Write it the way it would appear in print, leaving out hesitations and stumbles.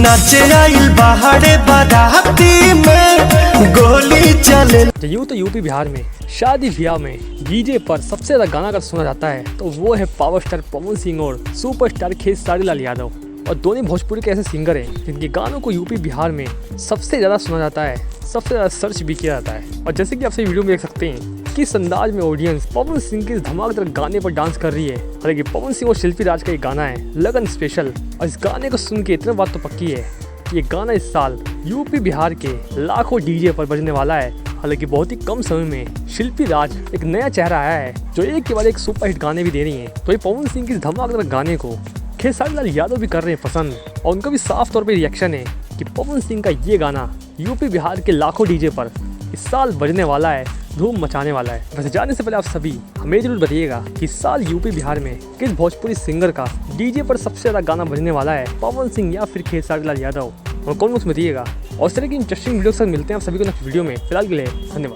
नाचे आइल बाहरे बाराती में गोली चले। यूँ तो यूपी बिहार में शादी ब्याह में डीजे पर सबसे ज्यादा गाना अगर सुना जाता है तो वो है पावर स्टार पवन सिंह और सुपरस्टार खेसारी लाल यादव। और दोनों भोजपुरी के ऐसे सिंगर हैं जिनके गानों को यूपी बिहार में सबसे ज़्यादा सुना जाता है, सबसे ज़्यादा सर्च भी किया जाता है। और जैसे कि आप सभी वीडियो में देख सकते हैं किस अंदाज में ऑडियंस पवन सिंह के इस धमाकेदार गाने पर डांस कर रही है। हालांकि पवन सिंह और शिल्पी राज का ये गाना है लगन स्पेशल, और इस गाने को सुन के इतना बात तो पक्की है कि ये गाना इस साल यूपी बिहार के लाखों डीजे पर बजने वाला है। हालांकि बहुत ही कम समय में शिल्पी राज एक नया चेहरा आया है जो एक के बाद एक सुपरहिट गाने भी दे रही हैं। तो ये पवन सिंह के इस धमाकेदार गाने को खेसारी लाल यादव भी कर रहे हैं पसंद, और उनका भी साफ तौर पे रिएक्शन है कि पवन सिंह का ये गाना यूपी बिहार के लाखों डीजे पर इस साल बजने वाला है, धूम मचाने वाला है। वैसे जाने से पहले आप सभी हमें जरूर बताइएगा कि इस साल यूपी बिहार में किस भोजपुरी सिंगर का डीजे पर सबसे ज़्यादा गाना बजने वाला है, पवन सिंह या फिर खेसारी लाल यादव, और कौन उसमें दिएगा। और इस तरह की इंटरेस्टिंग वीडियो के साथ मिलते हैं आप सभी को नेक्स्ट वीडियो में। फिलहाल के लिए धन्यवाद।